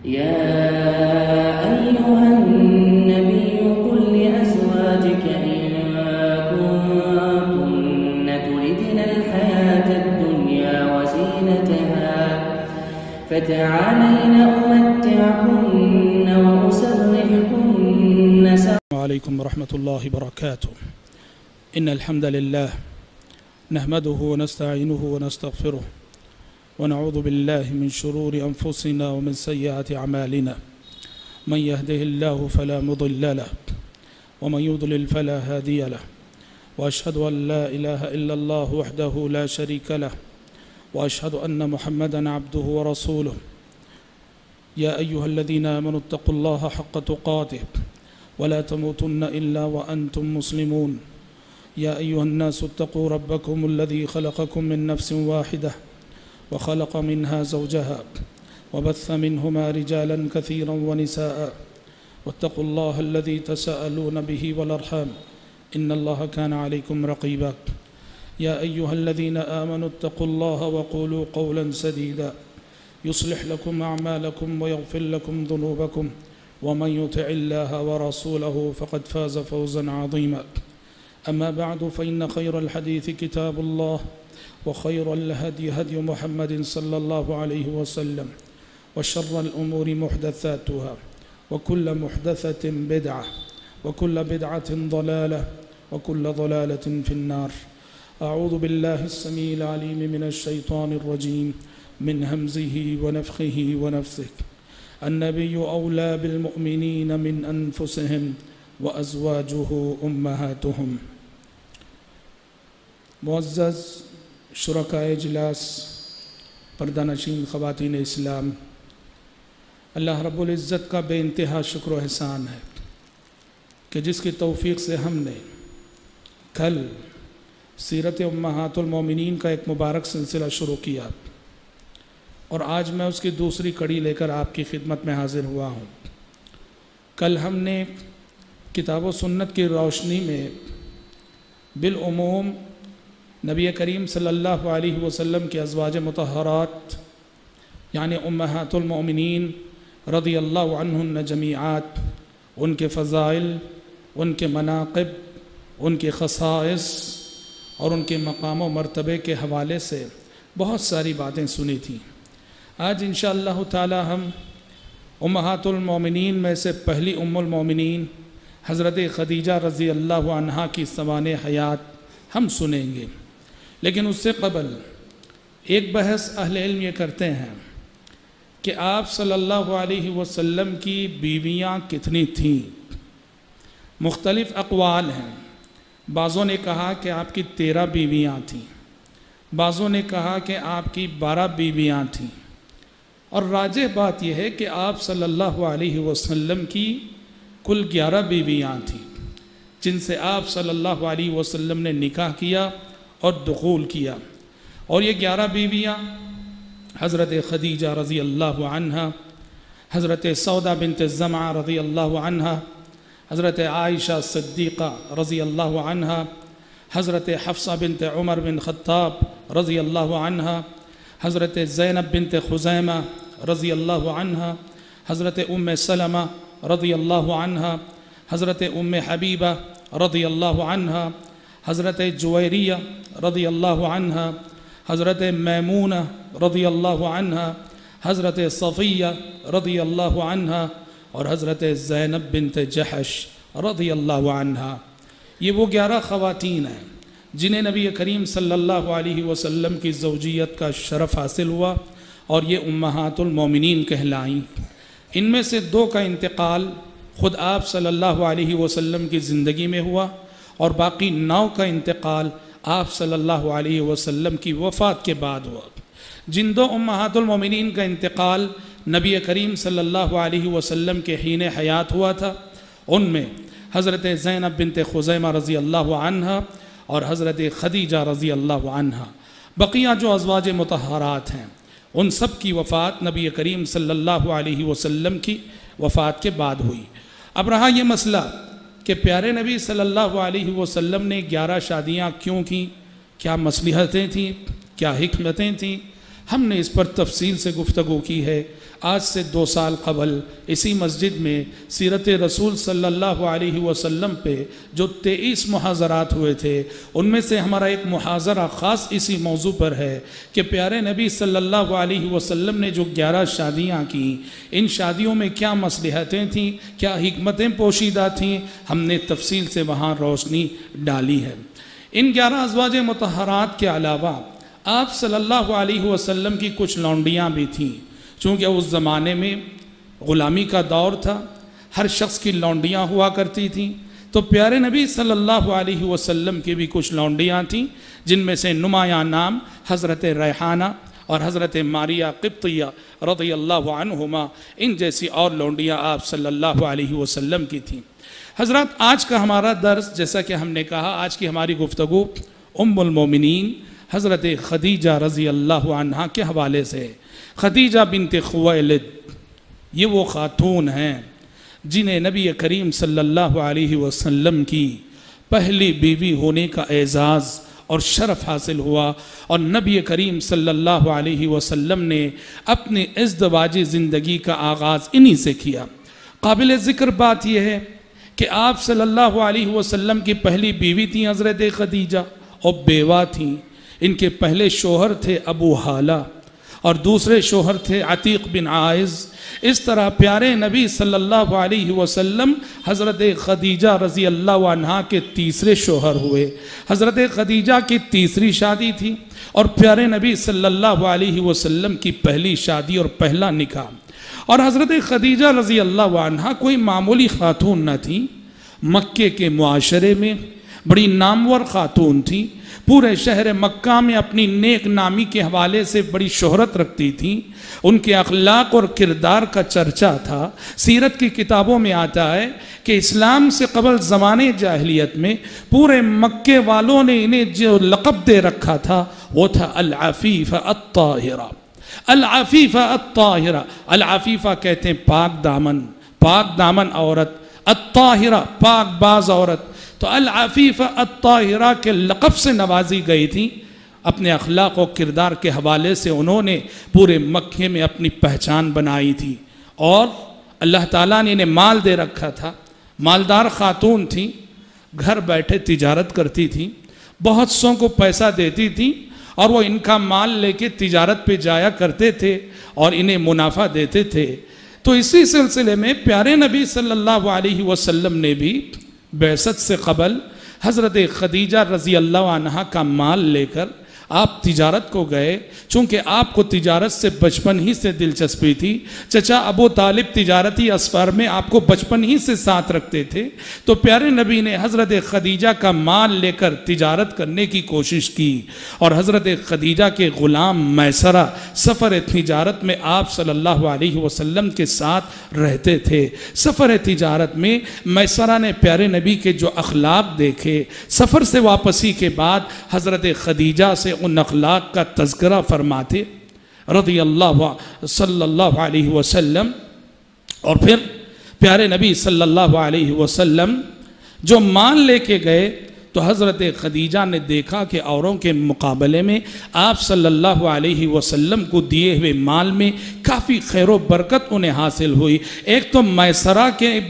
या अय्युहन्नबी कुल लिअज़वाजिक इन कुन्तुन्न तुरिदनल हयातद दुनिया व ज़ीनतहा फ़तअलैन उमत्तिअकुन्न व उसर्रिहुकुन्न अलैकुम वरहमतुल्लाहि वबरकातुहू। इन्नल हम्दलिल्लाह नहमदुहु व नस्तईनुहु व नस्तगफिरुह व नऊज़ु बिल्लाहि मिन शुरूरि अनफुसिना व मिन सय्यिआति अमालिना। मन यहदिहिल्लाहु फला मुदिल्ल लहु व मन युद्लिल फला हादिय लहु व अशहदु अन ला इलाहा इल्लल्लाहु वहदहु ला शरीका लहु व अशहदु अन्न मुहम्मदन अब्दुहु व रसूलुहु। या अय्युहल्लज़ीना आमनुत्तक़ुल्लाहा हक़्क़ तुक़ातिह वला तमूतुन्न इल्ला व अंतुम मुस्लिमून। या अय्युहन्नासु इत्तक़ू रब्बकुमुल्लज़ी ख़लक़कुम मिन नफ्सिन वाहिदह व ख़लक़ मिन्हा ज़ौजहा व बस्स मिन्हुमा रिजालन कसीरन व निसाअ वत्तक़ुल्लाहल्लज़ी तसाअलून बिही वल अर्हाम इन्नल्लाहा कान अलैकुम रक़ीबा। या अय्युहल्लज़ीना आमनुत्तक़ुल्लाहा व क़ूलू क़ौलन सदीदा युस्लिह लकुम अअमालकुम व यग़फ़िर लकुम ज़ुनूबकुम वमन युतिइल्लाह व रसूलहु फ़क़द फ़ाज़ फ़ौज़न अज़ीमा। अम्मा बअदु फ़इन्न ख़ैरल हदीस किताबुल्लाह व ख़ैरल हदी हदी मुहम्मदिन सल्लल्लाहु अलैहि वसल्लम व शर्रल उमूरि मुहदसातुहा व कुल्ल मुहदसतिन बिदअह व कुल्ल बिदअतिन ज़लालह व कुल्ल ज़लालतिन फ़िन्नार। अऊज़ु बिल्लाहिस समीइल अलीम मिनश शैतानिर रजीम मिन हम्ज़िही व नफ़्ख़िही व नफ़्सिही। अन्नबिय्यु औला बिलमुअ्मिनीन मिन अनफुसिहिम व अज़वाजुहु उम्महातुहुम। मुअज़्ज़ज़ शुरकाए इजलास, पर्दानशीन ख़वातीन इस्लाम, अल्लाह रब्बुल इज़्ज़त का बेइंतहा शुक्र व एहसान है कि जिसकी तौफ़ीक़ से हमने कल सीरत उम्महातुल मोमिनीन का एक मुबारक सिलसिला शुरू किया और आज मैं उसकी दूसरी कड़ी लेकर आपकी खिदमत में हाज़िर हुआ हूँ। कल हमने किताब व सुन्नत की रोशनी में बिलउमूम नबी करीम सल्लल्लाहु अलैहि वसल्लम के अज़वाज मुतहहरात यानी उम्महातुल मोमिनीन रज़ियल्लाहु अन्हुन्न जमीआत, उनके फ़ज़ाइल, उनके मनाक़िब, उनके ख़साइस और उनके मक़ाम व मर्तबे के हवाले से बहुत सारी बातें सुनी थी। आज इंशाअल्लाह ताला हम उम्महातुल मोमिनीन में से पहली उम्मुल मोमिनीन हज़रत ख़दीजा रज़ी अल्लाह अन्हा की सवाने हयात हम सुनेंगे। लेकिन उससे क़बल एक बहस अहले इल्म ये करते हैं कि आप सल्लल्लाहु अलैहि वसल्लम की बीवियाँ कितनी थीं। मुख्तलिफ़ अक़वाल हैं। बाज़ों ने कहा कि आपकी 13 बीवियाँ थीं, बाज़ों ने कहा कि आपकी 12 बीवियाँ थीं और राजिह बात यह है कि आप सल्लल्लाहु अलैहि वसल्लम की कुल 11 बीवियाँ थीं जिनसे आप सल्लल्लाहु अलैहि वसल्लम ने निकाह किया और दुख़ूल किया। और ये 11 बीवियाँ हज़रत ख़दीजा रज़ी अल्लाहु अन्हा, हज़रत सौदा बिन्त ज़मा रज़ी अल्लाहु अन्हा, हज़रत आयशा सिद्दीक़ा रज़ी अल्लाहु अन्हा, हज़रत हफ़्सा बिन्त उमर बिन ख़त्ताब रज़ी अल्लाहु अन्हा, हज़रत ज़ैनब बिन्त ख़ुज़ैमा रज़ी अल्लाहु अन्हा, हज़रत उम्मे सलमा रज़ी अल्लाहु अन्हा, हज़रत उम्मे हबीबा रज़ी अल्लाहु अन्हा, हज़रत जुवैरिया रज़ी अल्लाहु अन्हा, हज़रत मैमूना रज़ी अल्लाहु अन्हा, हज़रत सफ़िया रज़ी अल्लाहु अन्हा और हज़रत ज़ैनब बिन्त जहश रज़ी अल्लाहु अन्हा। ये वो 11 ख़वातीन हैं जिन्हें नबी करीम सल्लल्लाहु अलैहि वसल्लम की ज़ौजियत का शरफ़ हासिल हुआ और ये उम्महातुल मोमिनीन कहलाईं। इनमें से 2 का इंतकाल ख़ुद आप सल्लल्लाहु अलैहि वसल्लम की ज़िंदगी में हुआ और बाकी 9 का इंतकाल आप सल्लल्लाहु अलैहि वसल्लम की वफ़ात के बाद हुआ। जिन 2 उम्महातुल मोमिनीन का इंतकाल नबी करीम सल्लल्लाहु अलैहि वसल्लम के हीने हयात हुआ था, उनमें हज़रत ज़ैनब बिन्त ख़ुज़ैमा रज़ी अल्लाहु अन्हा और हज़रत ख़दीजा रज़ी अल्लाहु अन्हा। बक़िया जो अज़वाज मुतहहरात हैं उन सब की वफ़ात नबी करीम सल्लल्लाहु अलैहि वसल्लम की वफ़ात के बाद हुई। अब रहा ये मसला कि प्यारे नबी सल्लल्लाहु अलैहि वसल्लम ने 11 शादियाँ क्यों की, क्या मसलहतें थीं, क्या हिकमतें थीं। हमने इस पर तफसील से गुफ्तगू की है। आज से 2 साल कबल इसी मस्जिद में सीरत रसूल सल्लल्लाहु अलैहि वसल्लम पे जो 23 मुहाज़रात हुए थे, उनमें से हमारा एक मुहाज़रा ख़ास इसी मौजू पर है कि प्यारे नबी सल्लल्लाहु अलैहि वसल्लम ने जो 11 शादियाँ की, इन शादियों में क्या मसलहतें थीं, क्या हिकमतें पोशीदा थीं, हमने तफसील से वहाँ रोशनी डाली है। इन 11 अज़वाज मुतहरात के अलावा आप सल्लल्लाहु अलैहि वसल्लम की कुछ लौंडियाँ भी थीं। चूँकि उस ज़माने में ग़ुलामी का दौर था, हर शख्स की लौंडियाँ हुआ करती थीं, तो प्यारे नबी सल्लल्लाहु अलैहि वसल्लम की भी कुछ लौंडियाँ थीं, जिनमें से नुमायाँ नाम हज़रत रैहाना और हज़रत मारिया क़िब्तिया रज़ियल्लाहु अन्हुमा, इन जैसी और लौंडियाँ आप सल्लल्लाहु अलैहि वसल्लम की थीं। हज़रत, आज का हमारा दर्स, जैसा कि हमने कहा, आज की हमारी गुफ्तगू उम्मुल मोमिनीन हज़रत खदीजा रज़ियल्लाहु अन्हा के हवाले से। खदीजा बिन्त खुवैलिद, ये वो खातून हैं जिन्हें नबी करीम सल्लल्लाहु अलैहि वसल्लम की पहली बीवी होने का एज़ाज़ और शरफ़ हासिल हुआ, और नबी करीम सल्लल्लाहु अलैहि वसल्लम ने अपनी इज़्दवाजी ज़िंदगी का आगाज़ इन्हीं से किया। काबिल ज़िक्र बात यह है कि आप सल्लल्लाहु अलैहि वसल्लम की पहली बीवी थी हज़रत खदीजा, और बेवा थीं। इनके पहले शोहर थे अबू हाला और दूसरे शोहर थे अतीक बिन आइज़। इस तरह प्यारे नबी सल्लल्लाहु अलैहि वसल्लम हज़रत खदीजा रज़ी अल्लाह अन्हा के तीसरे शोहर हुए। हज़रत खदीजा की तीसरी शादी थी और प्यारे नबी सल्लल्लाहु अलैहि वसल्लम की पहली शादी और पहला निकाह। और हज़रत खदीजा रज़ी अल्लाह अन्हा कोई मामूली खातून न थी, मक्के के मुआशरे में बड़ी नामवर खातून थी। पूरे शहर मक्का में अपनी नेक नामी के हवाले से बड़ी शोहरत रखती थी। उनके अखलाक और किरदार का चर्चा था। सीरत की किताबों में आता है कि इस्लाम से कबल ज़माने जाहिलियत में पूरे मक्के वालों ने इन्हें जो लक़ब दे रखा था वो था अल अफ़ीफ़ा अत्ताहिरा। अल अफ़ीफ़ा अत्ताहिरा, अल अफ़ीफ़ा कहते हैं पाक दामन औरत, अत्ताहिरा पाक बाज औरत। तो अल अफ़ीफ़ा अत्ताहिरा के लक़ब से नवाजी गई थी। अपने अखलाक और किरदार के हवाले से उन्होंने पूरे मक्के में अपनी पहचान बनाई थी। और अल्लाह ताला ने इन्हें माल दे रखा था, मालदार खातून थी, घर बैठे तिजारत करती थी, बहुत सौ को पैसा देती थी और वो इनका माल लेके तिजारत पे जाया करते थे और इन्हें मुनाफा देते थे। तो इसी सिलसिले में प्यारे नबी सल्लल्लाहु अलैहि वसल्लम ने भी बैसत से कबल हज़रत खदीजा रज़ी अल्लाह अन्हा का माल लेकर आप तिजारत को गए। चूँकि आपको तिजारत से बचपन ही से दिलचस्पी थी, चचा अबू तालिब तिजारती असफर में आपको बचपन ही से साथ रखते थे, तो प्यारे नबी ने हज़रत खदीजा का माल लेकर तिजारत करने की कोशिश की। और हज़रत खदीजा के ग़ुलाम मैसरा सफ़र तिजारत में आप सल्लल्लाहु अलैहि वसल्लम के साथ रहते थे। सफ़र तिजारत में मैसरा ने प्यारे नबी के जो अखलाक देखे, सफ़र से वापसी के बाद हज़रत खदीजा से उन अखलाक का तज़किरा फरमाते रज़ियल्लाहु सल्लल्लाहु अलैहि वसल्लम। और फिर प्यारे नबी सल्लल्लाहु अलैहि वसल्लम जो माल लेके गए तो हज़रत खदीजा ने देखा कि औरों के मुकाबले में आप सल्लल्लाहु अलैहि वसल्लम को दिए हुए माल में काफ़ी खैर व बरकत उन्हें हासिल हुई। एक तो मैसरा के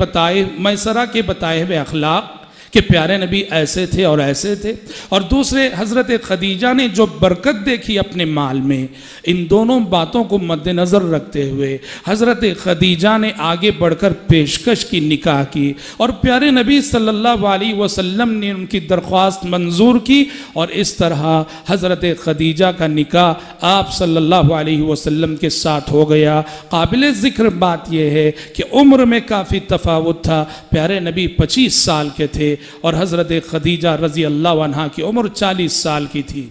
बताए हुए अखलाक कि प्यारे नबी ऐसे थे और ऐसे थे, और दूसरे हज़रत खदीजा ने जो बरकत देखी अपने माल में। इन दोनों बातों को मद्देनज़र रखते हुए हज़रत खदीजा ने आगे बढ़कर पेशकश की, निकाह की, और प्यारे नबी सल्लल्लाहु अलैहि वसल्लम ने उनकी दरख्वास्त मंजूर की। और इस तरह हज़रत खदीजा का निकाह आप सल्लल्लाहु अलैहि वसल्लम के साथ हो गया। काबिल ज़िक्र बात यह है कि उम्र में काफ़ी तफावत था। प्यारे नबी 25 साल के थे और हज़रत खदीजा रज़ी अल्लाह अन्हा की उम्र 40 साल की थी।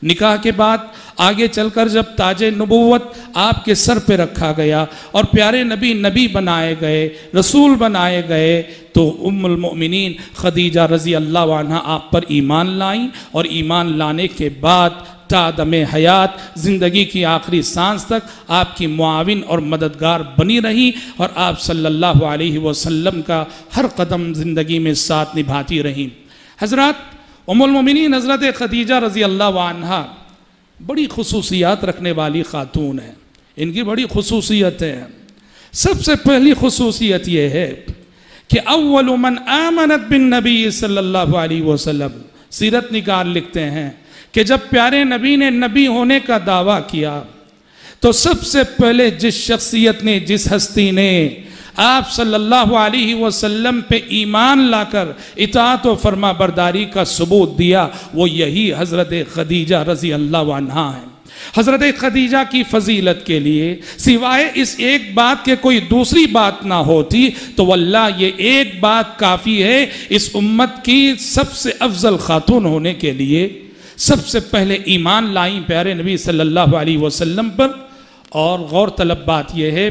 निकाह के बाद आगे चलकर जब ताजे नबुव्वत आपके सर पे रखा गया और प्यारे नबी बनाए गए, रसूल बनाए गए, तो उम्मुल मोमिनीन खदीजा रज़ी अल्लाह अन्हा आप पर ईमान लाई। और ईमान लाने के बाद तादमे हयात ज़िंदगी की आखिरी सांस तक आपकी मुआविन और मददगार बनी रही और आप सल्लल्लाहु अलैहि वसल्लम का हर कदम ज़िंदगी में साथ निभाती रही। हज़रत उम्मुल मोमिनीन हज़रत खदीजा रज़ी अल्लाह अन्हा बड़ी खुसूसियात रखने वाली खातून है, इनकी बड़ी खुसूसियत है। सबसे पहली खुसूसियत यह है कि अव्वलु मन आमनत बिन नबी सल्लल्लाहु अलैहि वसल्लम, सीरत निगार लिखते हैं कि जब प्यारे नबी ने नबी होने का दावा किया तो सबसे पहले जिस शख्सियत ने, जिस हस्ती ने आप सल्लल्लाहु अलैहि वसल्लम पे ईमान लाकर इताअत व फरमा बरदारी का सबूत दिया, वो यही हज़रत खदीजा रज़ी अल्लाह अन्हा है। हज़रत खदीजा की फजीलत के लिए सिवाय इस एक बात के कोई दूसरी बात ना होती तो वल्लाह ये एक बात काफ़ी है इस उम्मत की सबसे अफजल खातून होने के लिए। सबसे पहले ईमान लाई प्यारे नबी सल्लल्लाहु अलैहि वसल्लम पर, और गौर तलब बात यह है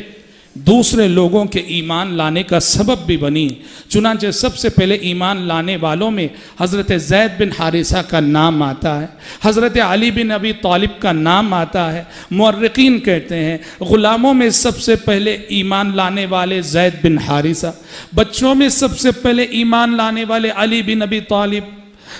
दूसरे लोगों के ईमान लाने का सबब भी बनी। चुनांचे सबसे पहले ईमान लाने वालों में हज़रत ज़ैद बिन हारिसा का नाम आता है, हज़रत अली बिन अबी तालिब का नाम आता है। मुअर्रिखीन कहते हैं ग़ुलामों में सबसे पहले ईमान लाने वाले ज़ैद बिन हारिसा, बच्चों में सबसे पहले ईमान लाने वाले अली बिन अबी तालिब,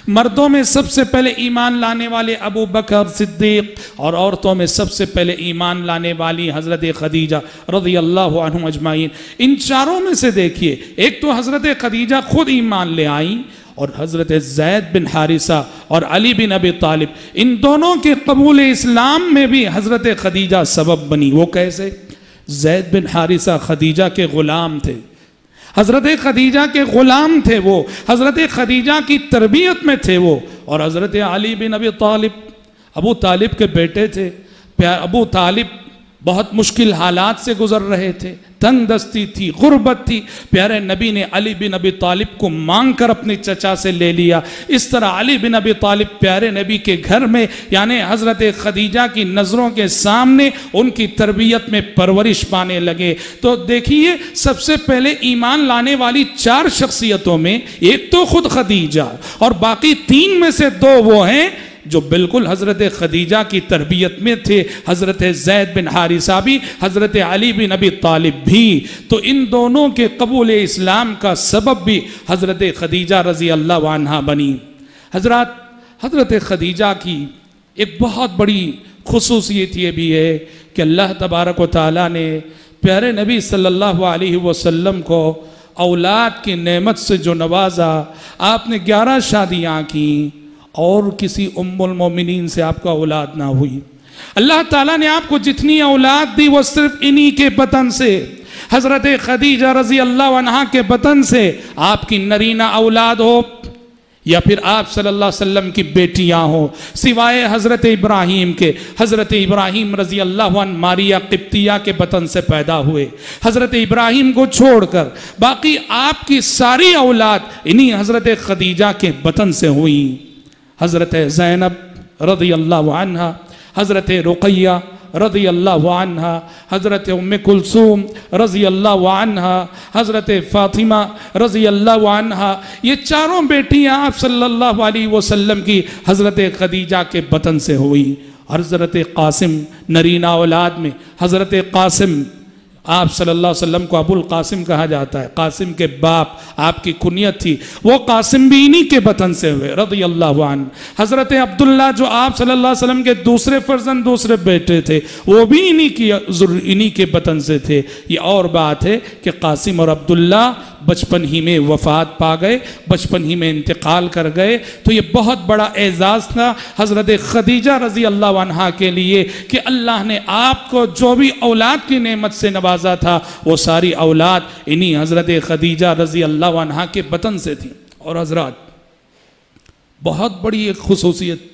मर्दों में सबसे पहले ईमान लाने वाले अबू बकर सिद्दीक, और औरतों में सबसे पहले ईमान लाने वाली हज़रत खदीजा रज़ियल्लाहु अन्हुम अजमाइन। इन चारों में से देखिए, एक तो हज़रत खदीजा खुद ईमान ले आई और हज़रत ज़ैद बिन हारिसा और अली बिन अबी तालिब, इन दोनों के कबूल इस्लाम में भी हज़रत खदीजा सबब बनी। वो कैसे? ज़ैद बिन हारिसा खदीजा के ग़ुलाम थे, हज़रत खदीजा के ग़ुलाम थे वो, हज़रत खदीजा की तरबियत में थे वो, और हज़रत अली बिन अबी तालिब अबू तालिब के बेटे थे। अबू तालिब बहुत मुश्किल हालात से गुजर रहे थे, तंग दस्ती थी, गुर्बत थी। प्यारे नबी ने अली बिन अबी तालिब को मांग कर अपने चचा से ले लिया। इस तरह अली बिन अबी तालिब प्यारे नबी के घर में यानी हज़रत खदीजा की नज़रों के सामने उनकी तरबियत में परवरिश पाने लगे। तो देखिए, सबसे पहले ईमान लाने वाली चार शख्सियतों में एक तो खुद खदीजा और बाकी तीन में से दो वो हैं जो बिल्कुल हज़रत खदीजा की तरबियत में थे, हज़रत ज़ैद बिन हारिसा भी, हज़रत अली बिन अबी तालिब भी। तो इन दोनों के कबूल इस्लाम का सबब भी हज़रत खदीजा रज़ी अल्लाह अन्हा बनी। हज़रत खदीजा की एक बहुत बड़ी खुसूसियत ये भी है कि अल्लाह तबारक व तआला ने प्यारे नबी सल्लल्लाहु अलैहि वसल्लम को औलाद की नेमत से जो नवाजा, आपने 11 शादियाँ की और किसी उम्मुल मोमिनीन से आपका औलाद ना हुई। अल्लाह ताला ने आपको जितनी औलाद दी वो सिर्फ इन्हीं के बतन से, हज़रत खदीजा रज़ी अल्लाह अन्हा के बतन से आपकी नरीना औलाद हो या फिर आप सल्लल्लाहु अलैहि वसल्लम की बेटियां हो। सिवाय हज़रत इब्राहीम के, हज़रत इब्राहीम रज़ी अल्लाह अन्हु मारिया क़िब्तिया के बतन से पैदा हुए। हज़रत इब्राहीम को छोड़कर बाकी आपकी सारी औलाद इन्हीं हज़रत खदीजा के बतन से हुई। हज़रत ज़ैनब रज़ी अल्लाह अन्हा, हज़रत रुक़ैया रज़ी अल्लाह अन्हा, हज़रत उम्मे कुलसूम रज़ी अल्लाह अन्हा, हज़रत फ़ातिमा रज़ी अल्लाह अन्हा, ये चारों बेटियाँ आप सल्लल्लाहु अलैहि वसल्लम की हज़रत खदीजा के बतन से हुई। हज़रत क़ासिम नरीना औलाद में हज़रत क़ासिम, आप सल्लल्लाहु अलैहि वसल्लम को अबुल कासिम कहा जाता है, कासिम के बाप आपकी कुनियत थी, वो कासिम भी इन्हीं के बतन से हुए रज़ी अल्लाह अन्हु। हज़रत अब्दुल्ला जो आप सल्लल्लाहु अलैहि वसल्लम के दूसरे फर्जंद, दूसरे बेटे थे, वो भी इन्हीं के बतन से थे। ये और बात है कि कासिम और अब्दुल्ला बचपन ही में वफ़ात पा गए, बचपन ही में इंतकाल कर गए। तो ये बहुत बड़ा एजाज़ था हज़रत खदीजा रज़ी अल्लाह अन्हा के लिए कि अल्लाह ने आपको जो भी औलाद की नेमत से नवाजा था वो सारी औलाद इन्हीं हज़रत खदीजा रज़ी अल्लाह अन्हा के बतन से थी। और हज़रात, बहुत बड़ी एक खुसूसियत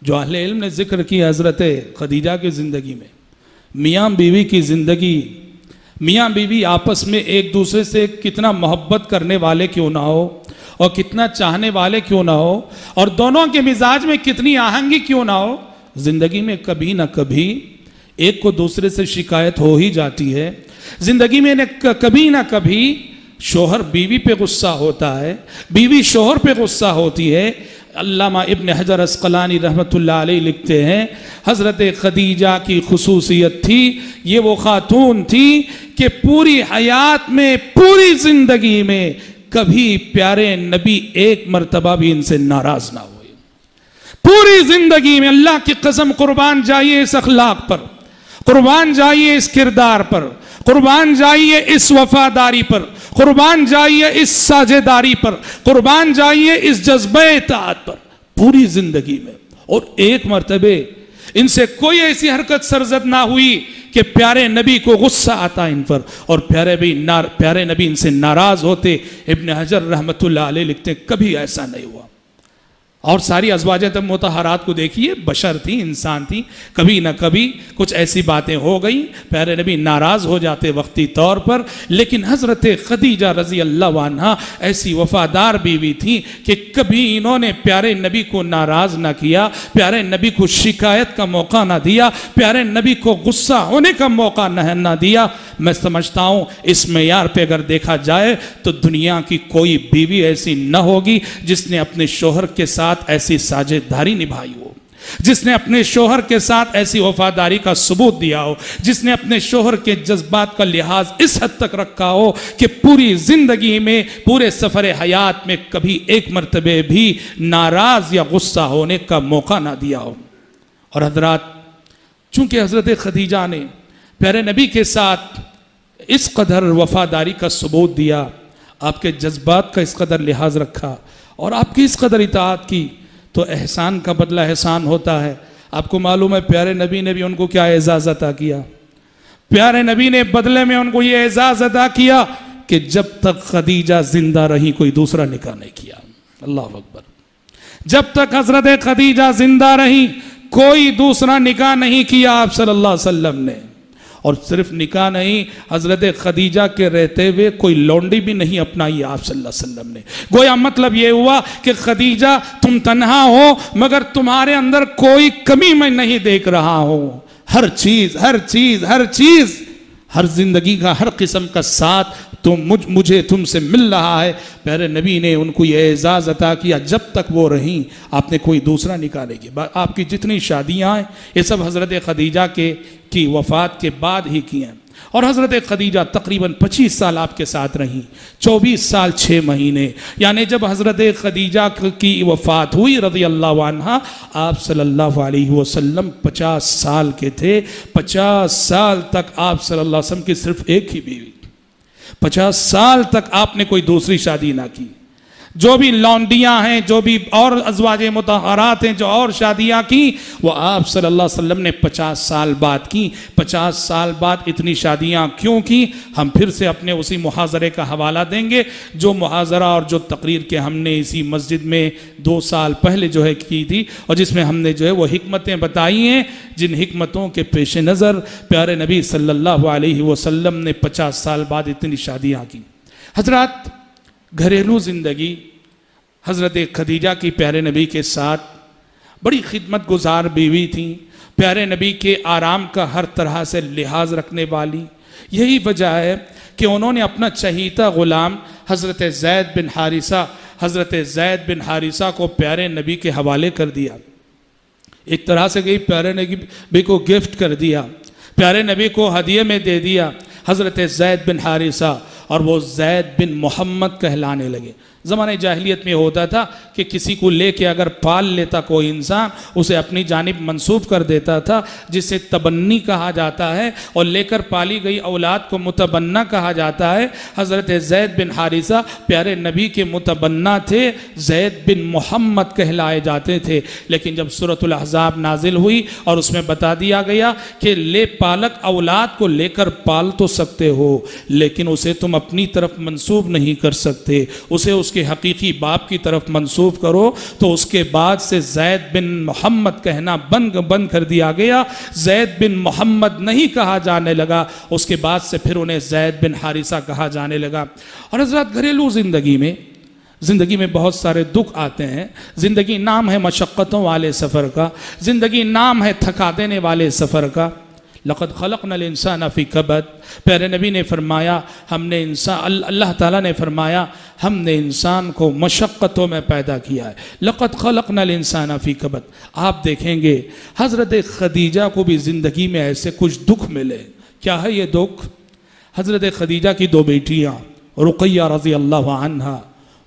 जो अहले इल्म ने ज़िक्र की हज़रत खदीजा की ज़िंदगी में, मियाँ बीवी की ज़िंदगी, मियाँ बीवी आपस में एक दूसरे से कितना मोहब्बत करने वाले क्यों ना हो और कितना चाहने वाले क्यों ना हो और दोनों के मिजाज में कितनी आहंगी क्यों ना हो, ज़िंदगी में कभी ना कभी एक को दूसरे से शिकायत हो ही जाती है। ज़िंदगी में कभी ना कभी शोहर बीवी पे गुस्सा होता है, बीवी शोहर पे गुस्सा होती है। अल्लामा इब्न हजर अस्क़लानी रहमतुल्लाह अलैह लिखते हैं, हज़रत खदीजा की खुसूसियत थी, ये वो खातून थी कि पूरी हयात में, पूरी ज़िंदगी में कभी प्यारे नबी एक मरतबा भी इनसे नाराज़ ना हुए। पूरी जिंदगी में अल्लाह की कसम कुर्बान जाइए इस अखलाक पर, कुर्बान जाइए इस किरदार पर, कुर्बान जाइए इस वफादारी पर, कुर्बान जाइए इस साझेदारी पर, कुर्बान जाइए इस जज्बे इताअत पर पूरी जिंदगी में। और एक मर्तबे इनसे कोई ऐसी हरकत सरजद ना हुई कि प्यारे नबी को गुस्सा आता इन पर और प्यारे नबी इनसे नाराज होते। इब्न हजर रहमतुल्लाह अलैह लिखते कभी ऐसा नहीं हुआ। और सारी अज़वाज मुतहरात को देखिए, बशर थी, इंसान थी, कभी ना कभी कुछ ऐसी बातें हो गई, प्यारे नबी नाराज हो जाते वक्ती तौर पर। लेकिन हज़रत खदीजा रज़ी अल्लाह अन्हा ऐसी वफादार बीवी थी कि कभी इन्होंने प्यारे नबी को नाराज ना किया, प्यारे नबी को शिकायत का मौका ना दिया, प्यारे नबी को गुस्सा होने का मौका ना दिया। मैं समझता हूँ इस मेयार पे अगर देखा जाए तो दुनिया की कोई बीवी ऐसी न होगी जिसने अपने शोहर के साथ ऐसी साझेदारी निभाई हो, जिसने अपने शोहर के साथ ऐसी वफादारी का सबूत दिया हो, जिसने अपने शोहर के जज्बात का लिहाज इस हद तक रखा हो कि पूरी जिंदगी में, पूरे सफर हयात में कभी एक मर्तबे भी नाराज या गुस्सा होने का मौका ना दिया हो। और हजरात, चूंकि हजरत खदीजा ने प्यारे नबी के साथ इस कदर वफादारी का सबूत दिया, आपके जज्बात का इस कदर लिहाज रखा और आपकी इस कदर इताअत की, तो एहसान का बदला एहसान होता है। आपको मालूम है प्यारे नबी ने भी उनको क्या एजाज़ अता किया? प्यारे नबी ने बदले में उनको ये एजाज़ अता किया कि जब तक खदीजा जिंदा रही कोई दूसरा निकाह नहीं किया। अल्लाह अकबर। जब तक हजरत खदीजा जिंदा रही कोई दूसरा निकाह नहीं किया आप सल्लल्लाहु अलैहि वसल्लम ने। और सिर्फ निकाह नहीं, हजरत खदीजा के रहते हुए कोई लौंडी भी नहीं अपनाई आप सल्लल्लाहु अलैहि वसल्लम ने। गोया मतलब ये हुआ कि खदीजा तुम तन्हा हो मगर तुम्हारे अंदर कोई कमी मैं नहीं देख रहा हूं। हर चीज हर चीज हर चीज, हर जिंदगी का हर किस्म का साथ मुझे तुमसे मिल रहा है। प्यारे नबी ने उनको ये एजाज़ अता किया, जब तक वो रहीं आपने कोई दूसरा निकाह नहीं किया। आपकी जितनी शादियाँ हैं ये सब हज़रत खदीजा की वफ़ात के बाद ही की हैं। और हज़रत खदीजा तकरीबन 25 साल आपके साथ रहीं, 24 साल 6 महीने। यानी जब हज़रत खदीजा की वफ़ात हुई रज़ी अल्लाह अन्हा, आप सल्लल्लाहु अलैहि वसल्लम 50 साल के थे। 50 साल तक आप सल्लल्लाहु अलैहि वसल्लम की सिर्फ एक ही बीवी, 50 साल तक आपने कोई दूसरी शादी ना की। जो भी लौंडियां हैं, जो भी और अज़वाजे मुतहरात हैं जो और शादियां की, वो आप सल्लल्लाहु अलैहि वसल्लम ने 50 साल बाद की। 50 साल बाद इतनी शादियां क्यों की, हम फिर से अपने उसी मुहाज़रे का हवाला देंगे जो मुहाज़रा और जो तकरीर के हमने इसी मस्जिद में 2 साल पहले जो है की थी, और जिसमें हमने जो है वो हिकमतें बताई हैं, जिन हिकमतों के पेश नज़र प्यारे नबी सल्लल्लाहु अलैहि वसल्लम ने 50 साल बाद इतनी शादियाँ की। हजरात, घरेलू ज़िंदगी हज़रत खदीजा की प्यारे नबी के साथ बड़ी खिदमत गुजार बीवी थी, प्यारे नबी के आराम का हर तरह से लिहाज रखने वाली। यही वजह है कि उन्होंने अपना चहीता ग़ुलाम हज़रत ज़ैद बिन हारिसा को प्यारे नबी के हवाले कर दिया। एक तरह से गई प्यारे नबी को गिफ्ट कर दिया, प्यारे नबी को हदिये में दे दिया हज़रत ज़ैद बिन हारिसा, और वो ज़ैद बिन मोहम्मद कहलाने लगे। ज़माने जाहिलियत में होता था कि किसी को लेके अगर पाल लेता कोई इंसान, उसे अपनी जानिब मंसूब कर देता था, जिसे तबन्नी कहा जाता है, और लेकर पाली गई औलाद को मुतबन्ना कहा जाता है। हज़रत ज़ैद बिन हारिसा प्यारे नबी के मुतबन्ना थे, ज़ैद बिन मोहम्मद कहलाए जाते थे। लेकिन जब सूरतुल अहज़ाब नाजिल हुई और उसमें बता दिया गया कि ले पालक औलाद को लेकर पाल तो सकते हो, लेकिन उसे तुम अपनी तरफ मंसूब नहीं कर सकते, उसे उसके हकीकी बाप की तरफ मंसूब करो। तो उसके बाद से ज़ैद बिन मोहम्मद कहना बंद कर दिया गया, ज़ैद बिन मोहम्मद नहीं कहा जाने लगा। उसके बाद से फिर उन्हें ज़ैद बिन हारिसा कहा जाने लगा। और हज़रत घरेलू ज़िंदगी में बहुत सारे दुख आते हैं। ज़िंदगी नाम है मशक्क़तों वाले सफ़र का, ज़िंदगी नाम है थका देने वाले सफ़र का। लक़द ख़लक़नल इंसान फ़ी कबद, प्यारे नबी ने फरमाया हमने इंसान, अल्लाह ताला ने फरमाया हमने इंसान को मशक्क़तों में पैदा किया है। लक़द ख़लक़नल इंसान फ़ी कबद। आप देखेंगे हज़रत खदीजा को भी ज़िंदगी में ऐसे कुछ दुख मिले। क्या है ये दुख? हज़रत खदीजा की 2 बेटियाँ रुक़ैया रज़ी अल्लाह अन्हा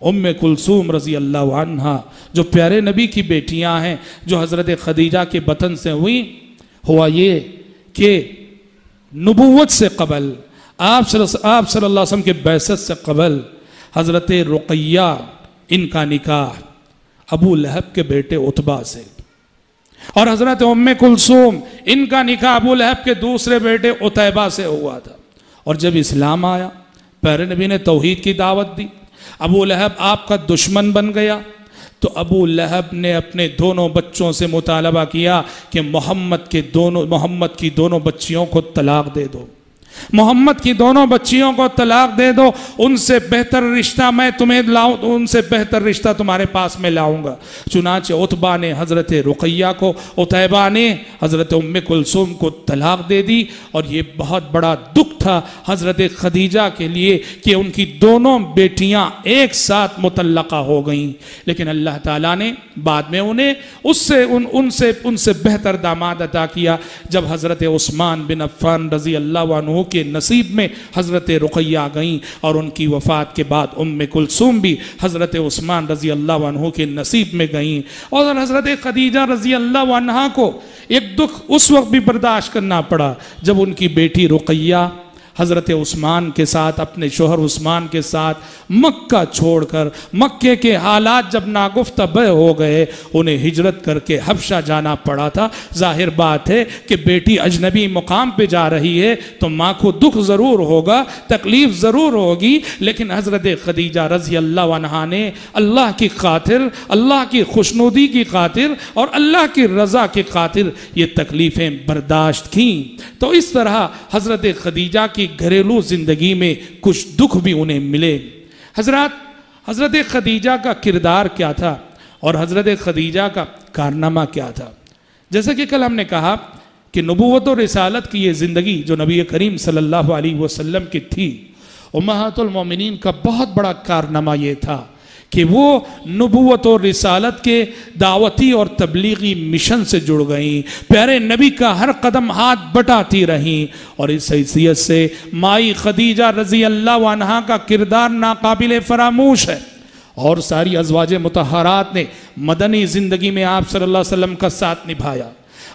उम्मे कुलसूम रज़ी अल्लाह अन्हा जो प्यारे नबी की बेटियां हैं, जो हज़रत खदीजा के बतन से हुई, हुआ ये कि नबूवत से कबल, आप सल्लल्लाहु अलैहि वसल्लम के बैसत से कबल हज़रत रुक़ैया इनका निकाह अबू लहब के बेटे उतबा से, और हज़रत उम्मे कुलसूम इनका निकाह अबू लहब के दूसरे बेटे उतैबा से हुआ था। और जब इस्लाम आया, प्यारे नबी ने तौहीद की दावत दी, अबू लहब आपका दुश्मन बन गया, तो अबू लहब ने अपने दोनों बच्चों से मुतालबा किया कि मोहम्मद की दोनों बच्चियों को तलाक दे दो, मोहम्मद की दोनों बच्चियों को तलाक दे दो, उनसे बेहतर रिश्ता मैं तुम्हें लाऊं, उनसे बेहतर रिश्ता तुम्हारे पास में लाऊंगा। चुनाचे उतबा ने हज़रत रुक़ैया को, उतैबा ने हज़रत उम्मे कुलसूम को तलाक दे दी। और ये बहुत बड़ा दुख था हज़रत खदीजा के लिए कि उनकी दोनों बेटियां एक साथ मुतल्लक़ा हो गईं, लेकिन अल्लाह ताला ने बाद में उन्हें उनसे बेहतर दामाद अता किया। जब हज़रत उस्मान बिन अफ़्फ़ान रज़ी अल्लाह अन्हु के नसीब में हज़रत रुक़ैया गईं, और उनकी वफ़ात के बाद उम्मे कुलसूम भी हज़रत उस्मान रज़ी अल्लाह अन्हु के नसीब में गईं। और हज़रत खदीजा रज़ी अल्लाह अन्हा को एक दुख उस वक्त भी बर्दाश्त करना पड़ा जब उनकी बेटी रुक़ैया हज़रत उस्मान के साथ, अपने शोहर उस्मान के साथ मक्का छोड़कर, मक्के के हालात जब नागुफ्ता हो गए, उन्हें हिजरत करके हबशा जाना पड़ा था। जाहिर बात है कि बेटी अजनबी मुकाम पे जा रही है तो माँ को दुख ज़रूर होगा, तकलीफ़ ज़रूर होगी, लेकिन हज़रत खदीजा रज़ी अल्लाह अन्हा ने अल्लाह की खातिर, अल्लाह की खुशनुदी की खातिर और अल्लाह की रज़ा की खातिर ये तकलीफ़ें बर्दाश्त की। तो इस तरह हज़रत खदीजा की घरेलू ज़िंदगी में कुछ दुख भी उन्हें मिले। हज़रत खदीजा का किरदार क्या था और हज़रत खदीजा का कारनामा क्या था? जैसा कि कल हमने कहा कि नबूवत और रिसालत की ये ज़िंदगी जो नबी करीम सल्लल्लाहु अलैहि वसल्लम की थी, उम्महातुल मोमिनीन का बहुत बड़ा कारनामा ये था कि वो नबूवत और रिसालत के दावती और तबलीगी मिशन से जुड़ गईं, प्यारे नबी का हर कदम हाथ बटाती रहीं। और इस हैसियत से माई खदीजा रज़ी अल्लाह अन्हा का किरदार नाकाबिल फरामूश है। और सारी अज़वाजे मुतहरात ने मदनी ज़िंदगी में आप सल्लल्लाहु अलैहि वसल्लम का साथ निभाया।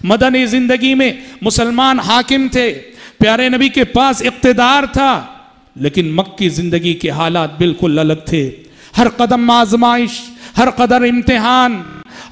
मदनी ज़िंदगी में मुसलमान हाकिम थे, प्यारे नबी के पास इक़्तिदार था, लेकिन मक्की ज़िंदगी के हालात बिल्कुल अलग थे। हर कदम आजमाइश, हर कदर इम्तिहान,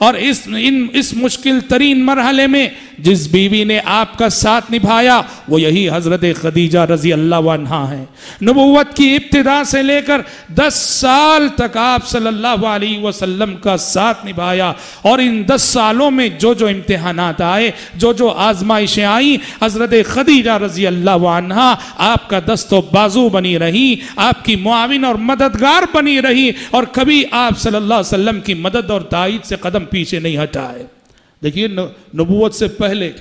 और इस मुश्किल तरीन मरहले में जिस बीवी ने आपका साथ निभाया वो यही हज़रत खदीजा रज़ी अल्लाह अन्हा हैं। नबूवत की इब्तिदा से लेकर 10 साल तक आप सल्लल्लाहु अलैहि वसल्लम का साथ निभाया, और इन 10 सालों में जो जो इम्तिहानात आए, जो जो आजमाइशें आई, हज़रत खदीजा रज़ी अल्लाह अन्हा आपका दस्तो बाजू बनी रही, आपकी मुआविन और मददगार बनी रही, और कभी आप सल्लल्लाहु अलैहि वसल्लम की मदद और ताईद से कदम पीछे नहीं हटाए। देखिए, नबूवत से पहले